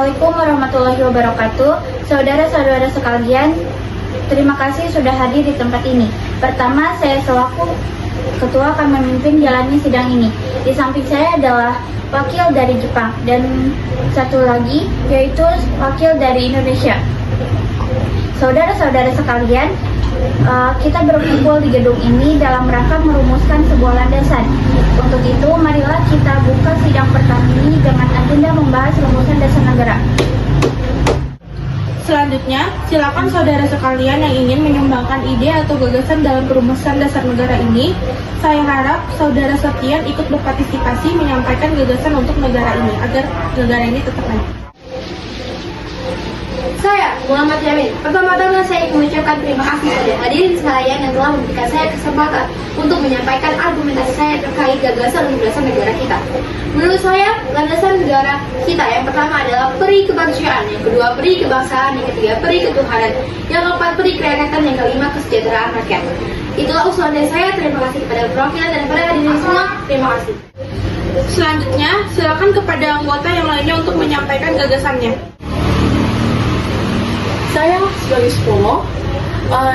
Assalamualaikum warahmatullahi wabarakatuh. Saudara-saudara sekalian, terima kasih sudah hadir di tempat ini. Pertama, saya selaku ketua akan memimpin jalannya sidang ini. Di samping saya adalah wakil dari Jepang dan satu lagi yaitu wakil dari Indonesia. Saudara-saudara sekalian, kita berkumpul di gedung ini dalam rangka merumuskan sebuah landasan. Untuk itu, marilah kita buka sidang pertama ini dengan agenda membahas rumusan dasar negara. Selanjutnya, silakan saudara sekalian yang ingin menyumbangkan ide atau gagasan dalam perumusan dasar negara ini. Saya harap saudara sekalian ikut berpartisipasi menyampaikan gagasan untuk negara ini, agar negara ini tetap maju. Saya, Muhammad Yamin. Pertama-tama saya ingin mengucapkan terima kasih kepada hadirin sekalian yang telah memberikan saya kesempatan untuk menyampaikan argumentasi saya terkait gagasan untuk dasar negara kita. Menurut saya, landasan negara kita yang pertama adalah peri kemanusiaan, yang kedua peri kebangsaan, yang ketiga peri ketuhanan, yang keempat peri kerakyatan, yang kelima kesejahteraan rakyat. Itulah usulan dari saya. Terima kasih kepada perwakilan dan kepada hadirin semua. Terima kasih. Selanjutnya, silakan kepada anggota yang lainnya untuk menyampaikan gagasannya. Saya sebagai psikolog,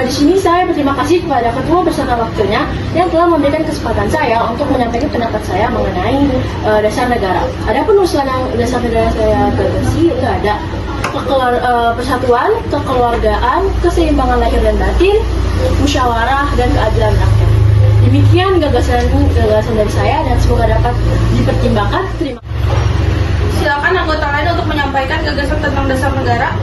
di sini saya berterima kasih kepada ketua beserta wakilnya yang telah memberikan kesempatan saya untuk menyampaikan pendapat saya mengenai dasar negara. Adapun usulan yang dasar negara saya gagasi itu ada persatuan, kekeluargaan, keseimbangan lahir dan batin, musyawarah dan keadilan rakyat. Demikian gagasan dari saya dan semoga dapat dipertimbangkan. Terima kasih. Silakan anggota lain untuk menyampaikan gagasan tentang dasar negara.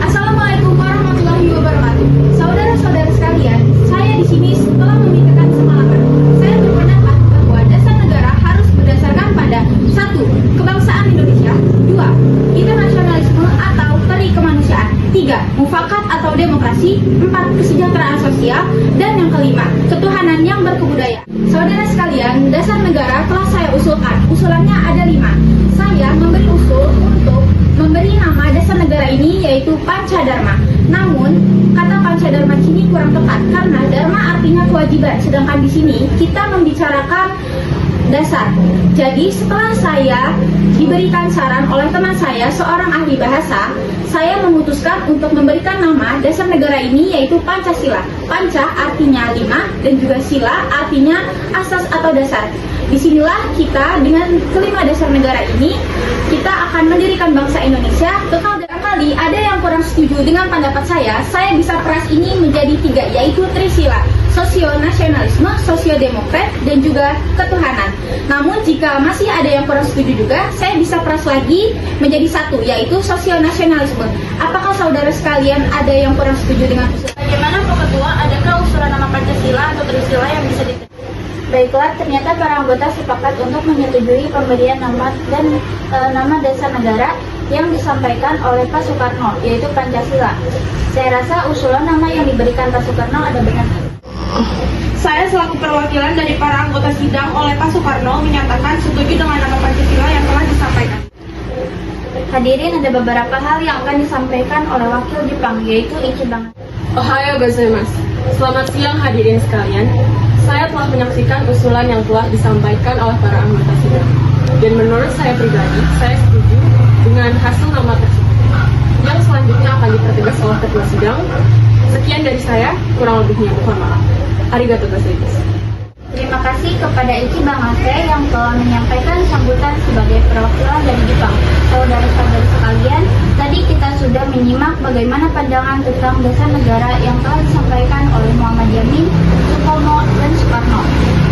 Assalamualaikum warahmatullahi wabarakatuh. Saudara-saudara sekalian, saya di sini setelah memikirkan semalaman, saya berpendapat bahwa dasar negara harus berdasarkan pada 1. Kebangsaan Indonesia, 2. Internasionalisme atau peri kemanusiaan, 3. Mufakat atau demokrasi, 4. Kesejahteraan sosial, dan yang kelima, ketuhanan yang berkebudayaan. Saudara sekalian, dasar negara telah saya usulkan. Usulannya ada 5. Saya memberi usul untuk memberi nama dasar negara ini yaitu Pancadharma. Namun, kata Pancadharma di sini kurang tepat karena dharma artinya kewajiban, sedangkan di sini kita membicarakan dasar. Jadi, setelah saya diberikan saran oleh teman saya, seorang ahli bahasa, saya memutuskan untuk memberikan nama dasar negara ini yaitu Pancasila. Panca artinya 5 dan juga sila artinya asas atau dasar. Disinilah kita dengan kelima dasar negara ini kita akan mendirikan bangsa Indonesia. Barangkali ada yang kurang setuju dengan pendapat saya bisa peras ini menjadi 3 yaitu trisila, sosio-nasionalisme, sosio-demokrat, dan juga ketuhanan. Namun jika masih ada yang kurang setuju juga, saya bisa peras lagi menjadi 1 yaitu sosio-nasionalisme. Apakah saudara sekalian ada yang kurang setuju dengan usulan? Bagaimana Pak Ketua, adakah usulan nama Pancasila atau trisila yang bisa diterima? Baiklah, ternyata para anggota sepakat untuk menyetujui pemberian nama dan nama dasar negara yang disampaikan oleh Pak Soekarno, yaitu Pancasila. Saya rasa usulan nama yang diberikan Pak Soekarno ada benar. Saya selaku perwakilan dari para anggota sidang oleh Pak Soekarno menyatakan setuju dengan nama Pancasila yang telah disampaikan. Hadirin, ada beberapa hal yang akan disampaikan oleh wakil Jepang, yaitu Ichiban. Ohayo gozaimasu. Selamat siang hadirin sekalian. Saya telah menyaksikan usulan yang telah disampaikan oleh para anggota sidang. Dan menurut saya pribadi, saya setuju dengan hasil nama tersebut. Yang selanjutnya akan dipertegas oleh ketua sidang. Sekian dari saya, kurang lebihnya mohon maaf. Arigatou gozaimasu. Terima kasih kepada Ichiban Ase yang telah menyampaikan sambutan sebagai perwakilan dari Jepang. Saudara-saudara sekalian, tadi kita sudah menyimak bagaimana pandangan tentang dasar negara yang telah disampaikan oleh Muhammad Yamin, Sutomo, dan Soekarno.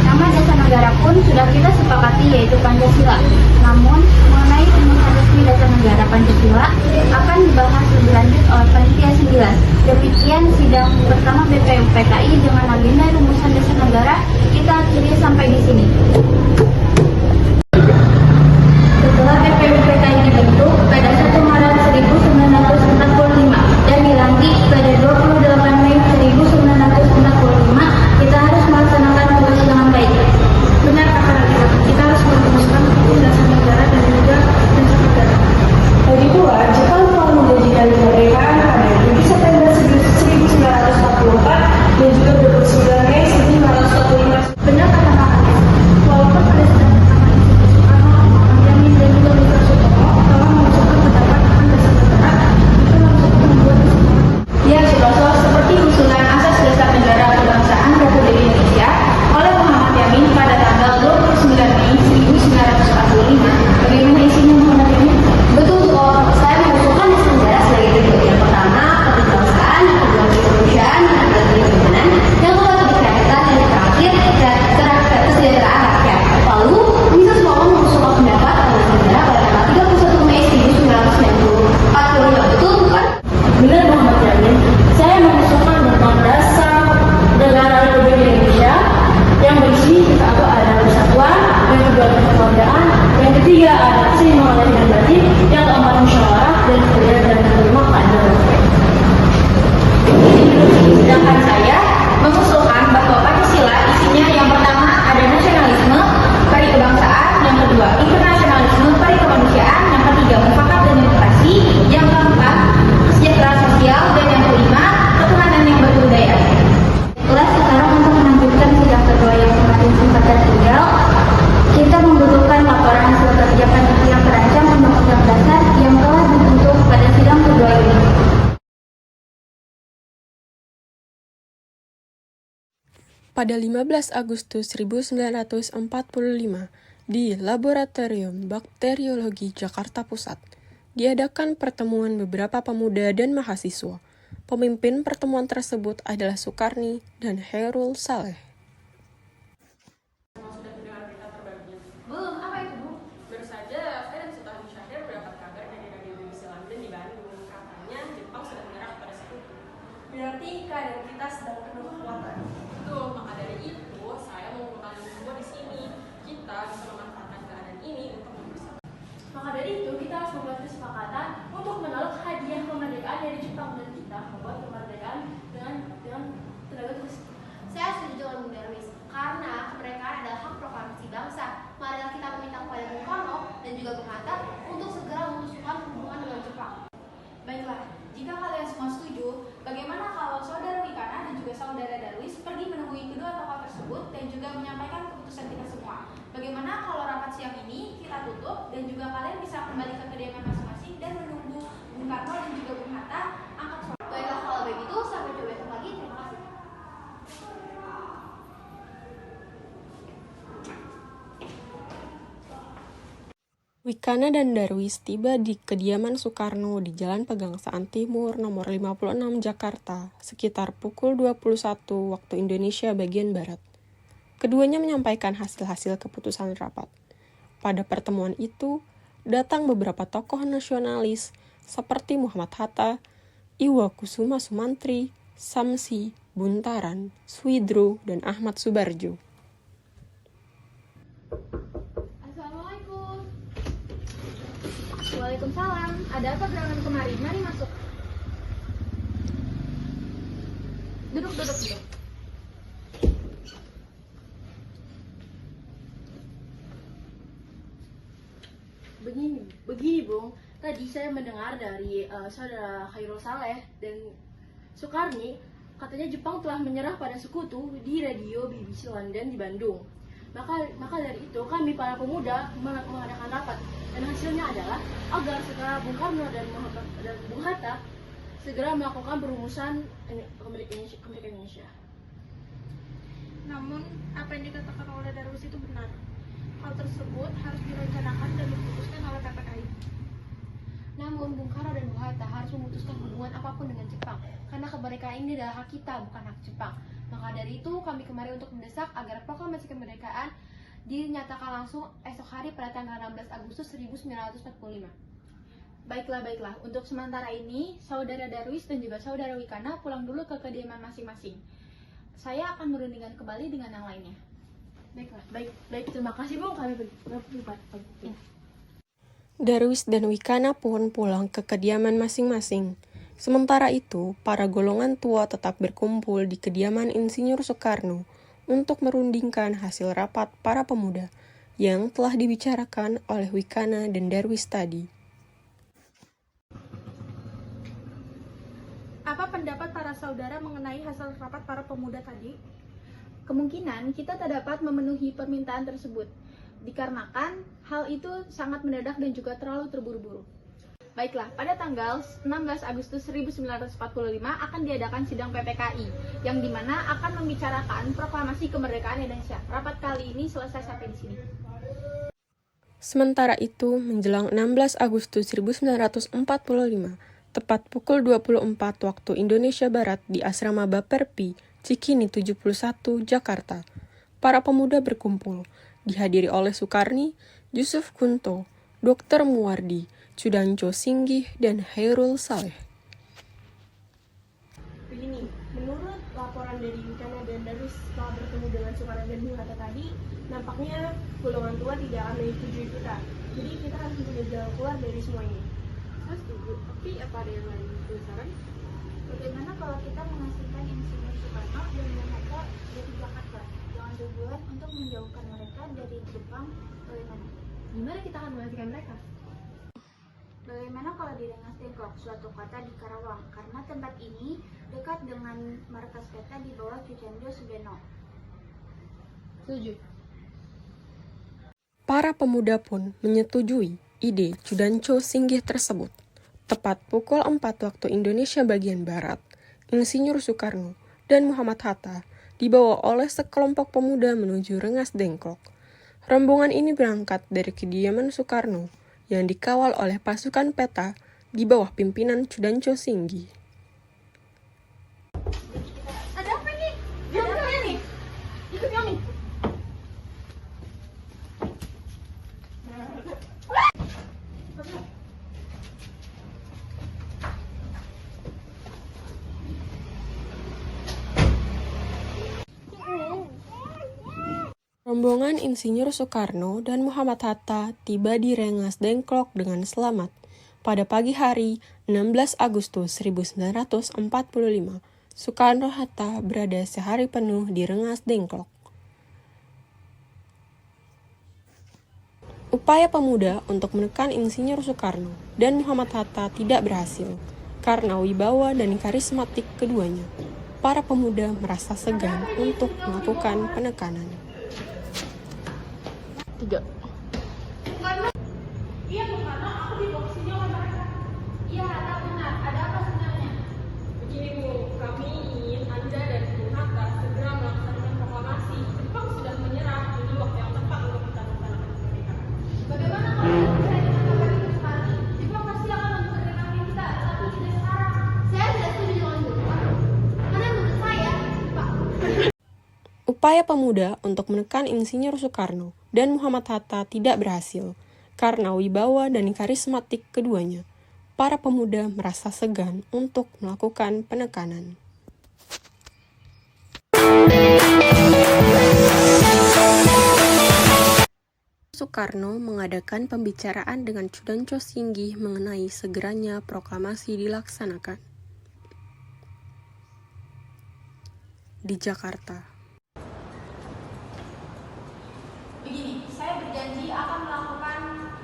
Nama dasar negara pun sudah kita sepakati yaitu Pancasila. Namun, mengenai rumusan resmi dasar negara Pancasila akan dibahas lebih lanjut oleh Panitia 9. Demikian sidang pertama BPUPKI dengan agenda rumusan dasar negara kita akhiri sampai di sini. Setelah BPUPKI dibentuk pada 1 Maret 1945 dan dilantik pada 28 Mei 1945, kita harus melaksanakan tugas dengan baik. Benar kata Raditya, kita harus merumuskan hukum dasar negara dan juga dasar negara. Lagi pula, Jepang telah menjanjikan kemerdekaan pada 7 September 1944 dan juga Bismillahirrahmanirrahim. Saya mengusulkan Undang-Undang Dasar Negara Republik Indonesia yang berisi satu ada persatuan, yang kedua kekeluargaan, yang ketiga ada keseimbangan lahir dan batin, yang keempat musyawarah, dan kelima dan kelima keadilan. Sedangkan saya mengusulkan bahwa Pancasila isinya yang pertama ada nasionalisme, pari kebangsaan, yang kedua internasionalisme, pari kemanusiaan, yang ketiga mufakat dan demokrasi, yang keempat kesejahteraan sosial, dan yang kelima ketuhanan yang berbudaya. Kelas sekarang untuk melanjutkan sidang kedua yang semakin singkat dan ideal, kita membutuhkan laporan hasil kerja panitia yang terancam Undang-Undang Dasar yang telah dibentuk pada sidang kedua ini. Pada 15 Agustus 1945, di Laboratorium Bakteriologi Jakarta Pusat, diadakan pertemuan beberapa pemuda dan mahasiswa. Pemimpin pertemuan tersebut adalah Soekarni dan Khairul Saleh. Belum, apa itu, Bu? Baru saja saya dan Sultan Syahrir mendapat kabar dari Radio BBC London di Bandung. Katanya Jepang sudah menyerah kepada sekutu. Berarti keadaan kita sedang penuh kekuatan. Betul, maka dari itu saya mengumpulkan semua di sini. Kita bisa memanfaatkan keadaan ini untuk mempersatukan. Maka dari itu, kita harus membuat kesepakatan untuk menolak hadiah kemerdekaan dari Jepang dan kita membuat kemerdekaan dengan tenaga tulis. Saya setuju dengan Bung Darwis, karena kemerdekaan adalah hak proklamasi bangsa. Marilah kita meminta kepada Bung Karno dan juga Bung Hatta untuk segera memutuskan hubungan dengan Jepang. Baiklah, jika kalian semua setuju, bagaimana kalau saudara Wikana dan juga saudara Darwis pergi menemui kedua tokoh tersebut dan juga menyampaikan keputusan kita semua? Bagaimana kalau rapat siang ini kita tutup dan juga kalian bisa kembali ke kediaman masing-masing dan menunggu Bung Karno dan juga Bung Hatta angkat suara? Baiklah kalau begitu, sampai jumpa besok lagi. Terima kasih. Wikana dan Darwis tiba di kediaman Soekarno di Jalan Pegangsaan Timur nomor 56 Jakarta sekitar pukul 21 waktu Indonesia bagian Barat. Keduanya menyampaikan hasil-hasil keputusan rapat. Pada pertemuan itu, datang beberapa tokoh nasionalis seperti Muhammad Hatta, Iwa Kusuma Sumantri, Samsi, Buntaran, Swidro, dan Ahmad Subarjo. Assalamualaikum. Waalaikumsalam. Ada apa gerangan kemarin? Mari masuk. Duduk. Begini Bung, tadi saya mendengar dari saudara Khairul Saleh dan Soekarni, katanya Jepang telah menyerah pada sekutu di radio BBC London di Bandung. Maka dari itu kami para pemuda mengadakan rapat dan hasilnya adalah agar segera Bung Karno dan Bung Hatta segera melakukan perumusan kemerdekaan Indonesia. Namun, apa yang dikatakan oleh Darwis itu benar. Hal tersebut harus direncanakan dan diputuskan oleh PPKI. Namun Bung Karno dan Bung Hatta harus memutuskan hubungan apapun dengan Jepang, karena kemerdekaan ini adalah hak kita, bukan hak Jepang. Maka dari itu kami kemari untuk mendesak agar proklamasi kemerdekaan dinyatakan langsung esok hari pada tanggal 16 Agustus 1945. Baiklah. Untuk sementara ini, saudara Darwis dan juga saudara Wikana pulang dulu ke kediaman masing-masing. Saya akan merundingkan kembali dengan yang lainnya. Baiklah, baik. Terima kasih Bung, kami pergi. Darwis dan Wikana pun pulang ke kediaman masing-masing. Sementara itu, para golongan tua tetap berkumpul di kediaman Insinyur Soekarno untuk merundingkan hasil rapat para pemuda yang telah dibicarakan oleh Wikana dan Darwis tadi. Apa pendapat para saudara mengenai hasil rapat para pemuda tadi? Kemungkinan kita tak dapat memenuhi permintaan tersebut, dikarenakan hal itu sangat mendadak dan juga terlalu terburu-buru. Baiklah, pada tanggal 16 Agustus 1945 akan diadakan sidang PPKI, yang dimana akan membicarakan proklamasi kemerdekaan Indonesia. Rapat kali ini selesai sampai di sini. Sementara itu, menjelang 16 Agustus 1945, tepat pukul 24 waktu Indonesia Barat di Asrama Baperpi, Cikini 71, Jakarta, para pemuda berkumpul, dihadiri oleh Soekarni, Yusuf Kunto, Dr. Muwardi, Cudanco Singgih, dan Khairul Saleh. kesimpulan dari Wicana dan Darwis setelah bertemu dengan Soekarno dan Bung Hatta tadi, nampaknya golongan tua tidak akan menyetujui kita. Jadi kita harus punya jalan keluar dari semua ini. Saya setuju, tapi apa ada yang lain saran? Bagaimana kalau kita menghasilkan Insinyur Soekarno dan Bung Hatta dari Jakarta dengan tujuan untuk menjauhkan mereka dari Jepang? Bagaimana? Gimana kita akan menghasilkan mereka? Bagaimana kalau di Rengas Dengklok, suatu kota di Karawang, karena tempat ini dekat dengan markas peta di bawah Cucendo Sudeno. Setuju. Para pemuda pun menyetujui ide Chudancho Singgih tersebut. Tepat pukul 4 waktu Indonesia bagian Barat, Insinyur Soekarno dan Muhammad Hatta dibawa oleh sekelompok pemuda menuju Rengas Dengklok. Rombongan ini berangkat dari kediaman Soekarno yang dikawal oleh pasukan peta di bawah pimpinan Chudancho Singgih. Ada apa nih? Ada apa nih? Ikut kami. Rombongan Insinyur Soekarno dan Muhammad Hatta tiba di Rengas Dengklok dengan selamat pada pagi hari 16 Agustus 1945. Soekarno-Hatta berada sehari penuh di Rengas Dengklok. Upaya pemuda untuk menekan Insinyur Soekarno dan Muhammad Hatta tidak berhasil karena wibawa dan karismatik keduanya. Para pemuda merasa segan untuk melakukan penekanan. 3. Iya, Bung Karno, aku dibawa ke sini oleh mereka. Iya, Hatta benar. Ada apa sebenarnya? Begini Bu, kami ingin Anda dan Bung Hatta segera melaksanakan proklamasi. Jepang sudah menyerah, ini waktu yang tepat untuk kita melaksanakan kemerdekaan. Bagaimana kalau kita bisa dengan kabar itu sekarang? Jepang pasti akan memperkenalkan kita, tapi tidak sekarang. Saya tidak setuju dengan itu, Pak. Karena menurut saya, Pak, Upaya pemuda untuk menekan Insinyur Soekarno dan Muhammad Hatta tidak berhasil karena wibawa dan karismatik keduanya. Para pemuda merasa segan untuk melakukan penekanan. Soekarno mengadakan pembicaraan dengan Chudancho Singgih mengenai segeranya proklamasi dilaksanakan. Di Jakarta. begini, saya berjanji akan melakukan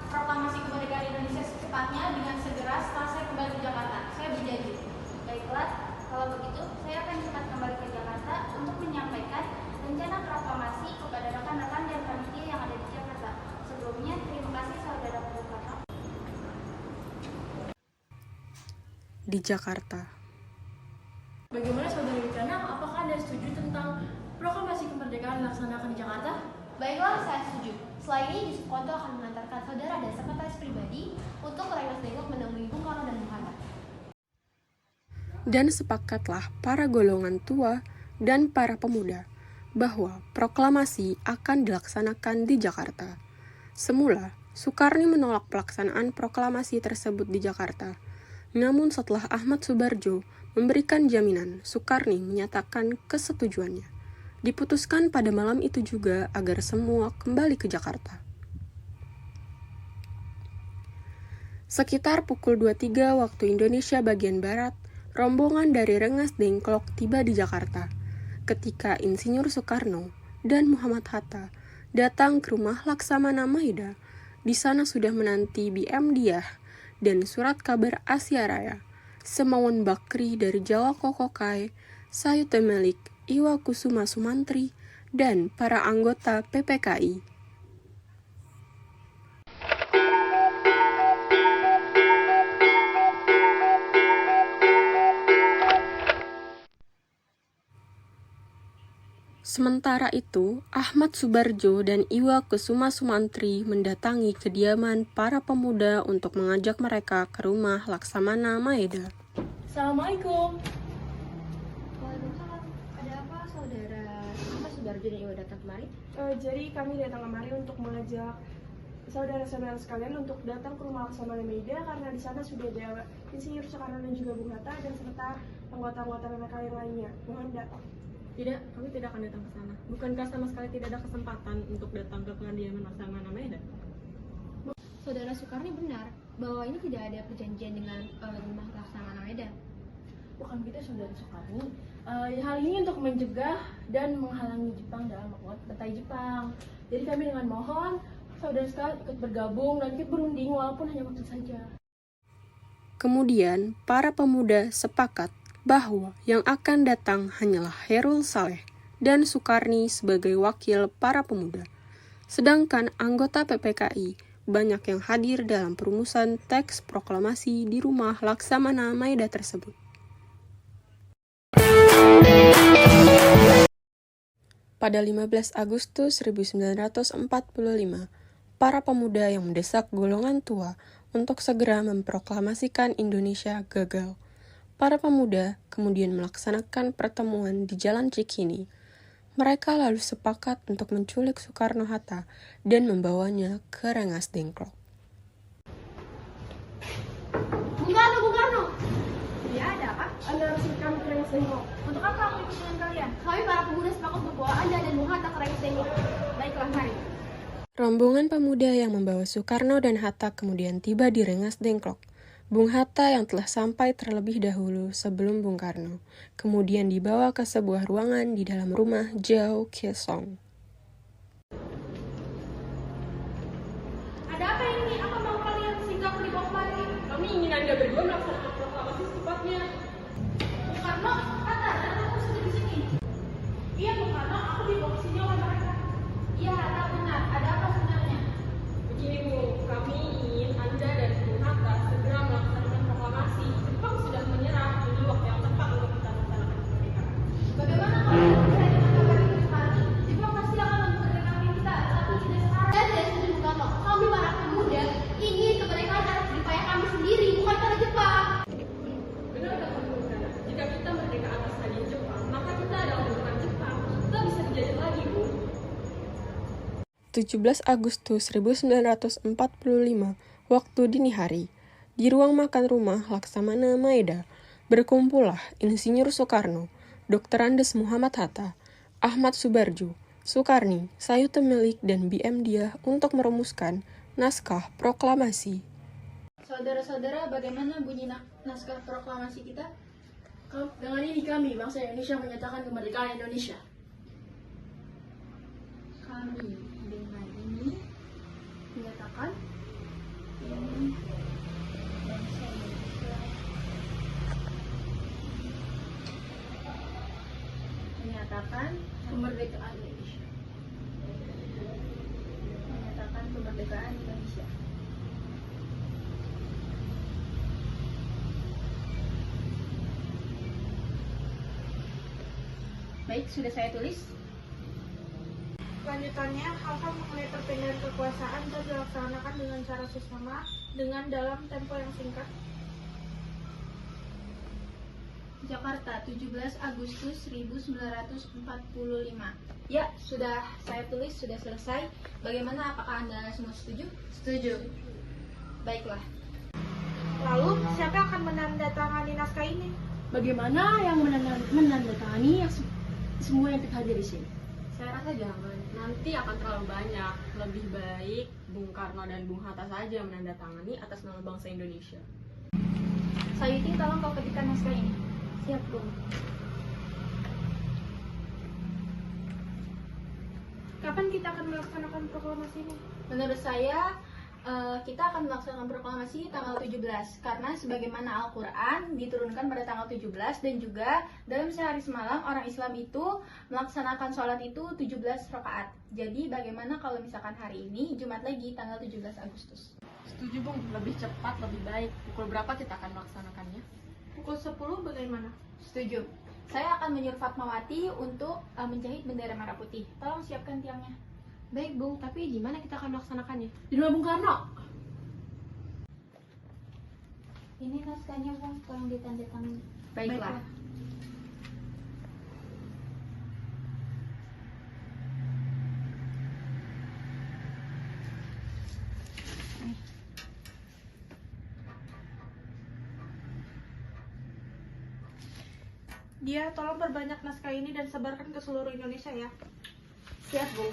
proklamasi kemerdekaan Indonesia secepatnya dengan segera setelah saya kembali ke Jakarta. Saya berjanji. Baiklah, kalau begitu saya akan cepat kembali ke Jakarta untuk menyampaikan rencana proklamasi kepada rekan-rekan dan panitia yang ada di Jakarta. Sebelumnya, terima kasih saudara Bung Karno. Di Jakarta. Bagaimana saudara Wicana? Apakah Anda setuju tentang proklamasi kemerdekaan dilaksanakan di Jakarta? Baiklah, saya setuju. Setelah ini, Yusuf Konto akan mengantarkan saudara dan sekretaris pribadi untuk ke Rengas Dengklok menemui Bung Karno dan Bung Hatta. Dan sepakatlah para golongan tua dan para pemuda bahwa proklamasi akan dilaksanakan di Jakarta. Semula, Soekarno menolak pelaksanaan proklamasi tersebut di Jakarta. Namun setelah Ahmad Subarjo memberikan jaminan, Soekarno menyatakan kesetujuannya. Diputuskan pada malam itu juga agar semua kembali ke Jakarta. Sekitar pukul 23 waktu Indonesia bagian Barat, rombongan dari Rengas Dengklok tiba di Jakarta. Ketika Insinyur Soekarno dan Muhammad Hatta datang ke rumah Laksamana Maeda, di sana sudah menanti BM Diah dan surat kabar Asia Raya, Semawon Bakri dari Jawa Kokokai, Sayute Melik, Iwa Kusuma Sumantri, dan para anggota PPKI. Sementara itu, Ahmad Subarjo dan Iwa Kusuma Sumantri mendatangi kediaman para pemuda untuk mengajak mereka ke rumah Laksamana Maeda. Assalamualaikum. Waalaikumsalam. Ada apa saudara Ahmad Subarjo dan Iwa datang kemari? Jadi kami datang kemari untuk mengajak saudara-saudara sekalian untuk datang ke rumah Laksamana Maeda karena di sana sudah ada Insinyur Soekarno dan juga Bung Hatta dan serta anggota-anggota mereka yang lainnya. Mohon datang. Tidak, kami tidak akan datang ke sana. Bukankah sama sekali tidak ada kesempatan untuk datang ke kediaman Laksamana Maeda? Saudara Soekarni benar bahwa ini tidak ada perjanjian dengan rumah Laksamana Maeda. Bukan begitu saudara Soekarni. Hal ini untuk mencegah dan menghalangi Jepang dalam menguasai Jepang. Jadi kami dengan mohon saudara sekalian ikut bergabung dan ikut berunding walaupun hanya waktu saja. Kemudian, para pemuda sepakat bahwa yang akan datang hanyalah Chairul Saleh dan Soekarni sebagai wakil para pemuda. Sedangkan anggota PPKI banyak yang hadir dalam perumusan teks proklamasi di rumah Laksamana Maeda tersebut. Pada 15 Agustus 1945, para pemuda yang mendesak golongan tua untuk segera memproklamasikan Indonesia gagal. Para pemuda kemudian melaksanakan pertemuan di Jalan Cikini. Mereka lalu sepakat untuk menculik Soekarno-Hatta dan membawanya ke Rengas Dengklok. Bung Karno! Ya, ada apa? Anda harus kami ke Rengas Dengklok. Untuk apa aku ikut dengan kalian? Kami para pemuda sepakat membawa Anda dan Bung Hatta ke Rengas Dengklok. Baiklah, mari. Rombongan pemuda yang membawa Soekarno dan Hatta kemudian tiba di Rengas Dengklok. Bung Hatta yang telah sampai terlebih dahulu sebelum Bung Karno, kemudian dibawa ke sebuah ruangan di dalam rumah Jao Kesong. Ada apa ini? Apa mau kalian singgah di bawah kemari? Kami ingin Anda berdua melaksanakan proklamasi secepatnya. Bung Karno, Hatta, dan kamu sudah di sini. Iya, Bung Karno, aku dibawa ke sini oleh mereka. Iya, Hatta benar. Ada apa sebenarnya? Begini Bu, kami ingin Anda dan Bung Hatta segera melaksanakan proklamasi. Jepang sudah menyerah, ini waktu yang tepat untuk kita melaksanakan kemerdekaan. Bagaimana kalau kita bisa dengan kabar itu sekarang? Jepang pasti akan memerdekakan kita, tapi tidak sekarang. Saya tidak setuju, Bung Karno. Kami para pemuda ingin kemerdekaan atas jeripaya kami sendiri, bukan karena Jepang. Benar kata Bung Karno, jika kita merdeka atas hadiah Jepang, maka kita adalah bukan Jepang. Kita bisa dijajah lagi, Bu. 17 Agustus 1945, waktu dini hari, di ruang makan rumah Laksamana Maeda, berkumpullah Insinyur Soekarno, Dr. Andes Muhammad Hatta, Ahmad Subarjo, Soekarni, Sayuti Milik, dan BM Diah untuk merumuskan naskah proklamasi. Saudara-saudara, bagaimana bunyi naskah proklamasi kita? Dengan ini kami, bangsa Indonesia menyatakan kemerdekaan Indonesia. Kami dengan ini menyatakan ini bangsa Indonesia menyatakan kemerdekaan Indonesia. Menyatakan kemerdekaan Indonesia. Baik, sudah saya tulis. Lanjutannya, hal-hal mengenai perpindahan kekuasaan telah dilaksanakan dengan cara sesama dengan dalam tempo yang singkat. Jakarta, 17 Agustus 1945. Ya, sudah saya tulis, sudah selesai. Bagaimana, apakah Anda semua setuju? Setuju. Baiklah. Lalu, siapa yang akan menandatangani naskah ini? Bagaimana yang menandatangani yang semua yang hadir di sini? Saya rasa jangan, nanti akan terlalu banyak. Lebih baik Bung Karno dan Bung Hatta saja menandatangani atas nama bangsa Indonesia. Sayuti, tolong kau ketikkan naskah ini. Siap, Bung. Kapan kita akan melaksanakan proklamasi ini? Menurut saya, kita akan melaksanakan proklamasi tanggal 17 karena sebagaimana Al-Quran diturunkan pada tanggal 17 dan juga dalam sehari semalam orang Islam itu melaksanakan sholat itu 17 rakaat. Jadi bagaimana kalau misalkan hari ini Jumat lagi tanggal 17 Agustus? Setuju Bung, lebih cepat, lebih baik. Pukul berapa kita akan melaksanakannya? Pukul 10 bagaimana? Setuju. Saya akan menyuruh Fatmawati untuk menjahit bendera merah putih. Tolong siapkan tiangnya. Baik Bung, tapi di mana kita akan melaksanakannya? Di rumah Bung Karno. Ini naskahnya, Bang, tolong ditandatangani. Baiklah. Dia, tolong perbanyak naskah ini dan sebarkan ke seluruh Indonesia ya. Siap, Bu.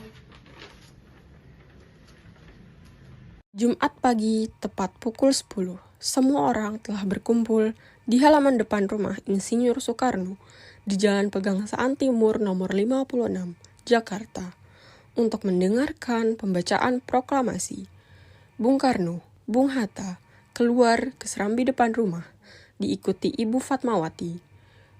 Jumat pagi, tepat pukul 10, semua orang telah berkumpul di halaman depan rumah Insinyur Soekarno di Jalan Pegangsaan Timur nomor 56, Jakarta, untuk mendengarkan pembacaan proklamasi. Bung Karno, Bung Hatta, keluar ke serambi depan rumah, diikuti Ibu Fatmawati.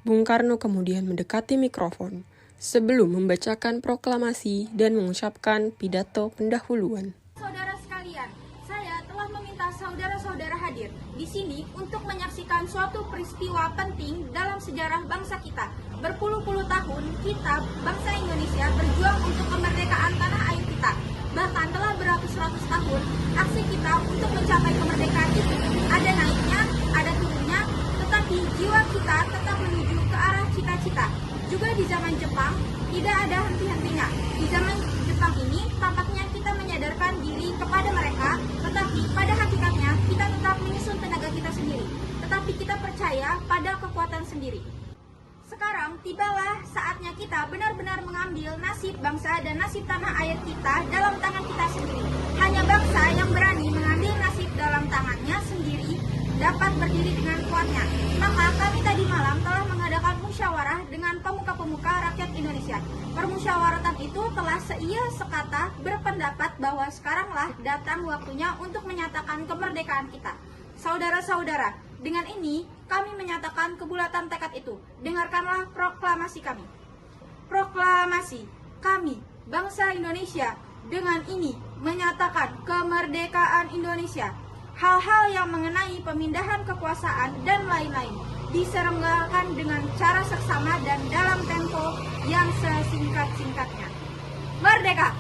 Bung Karno kemudian mendekati mikrofon sebelum membacakan proklamasi dan mengucapkan pidato pendahuluan. Saudara sekalian, saya telah meminta saudara-saudara hadir di sini untuk menyaksikan suatu peristiwa penting dalam sejarah bangsa kita. Berpuluh-puluh tahun kita, bangsa Indonesia, berjuang untuk kemerdekaan tanah air kita. Bahkan telah beratus-ratus tahun aksi kita untuk mencapai kemerdekaan itu. Ada naiknya, ada turunnya, tetapi jiwa kita tetap menuju ke arah cita-cita. Juga di zaman Jepang, tidak ada henti-hentinya. Di zaman Jepang ini, tampaknya kita menyadarkan diri kepada mereka, tetapi pada hakikatnya kita tetap menyusun tenaga kita sendiri. Tetapi kita percaya pada kekuatan sendiri. Sekarang tibalah saatnya kita benar-benar mengambil nasib bangsa dan nasib tanah air kita dalam tangan kita sendiri. Hanya bangsa yang berani mengambil nasib dalam tangannya sendiri dapat berdiri dengan kuatnya. Maka kami tadi malam telah mengadakan musyawarah dengan pemuka-pemuka rakyat Indonesia. Permusyawaratan itu telah seia sekata berpendapat bahwa sekaranglah datang waktunya untuk menyatakan kemerdekaan kita. Saudara-saudara, dengan ini kami menyatakan kebulatan tekad itu. Dengarkanlah proklamasi kami. Proklamasi kami, bangsa Indonesia, dengan ini menyatakan kemerdekaan Indonesia. Hal-hal yang mengenai pemindahan kekuasaan dan lain-lain diselenggarakan dengan cara seksama dan dalam tempo yang sesingkat-singkatnya. Merdeka!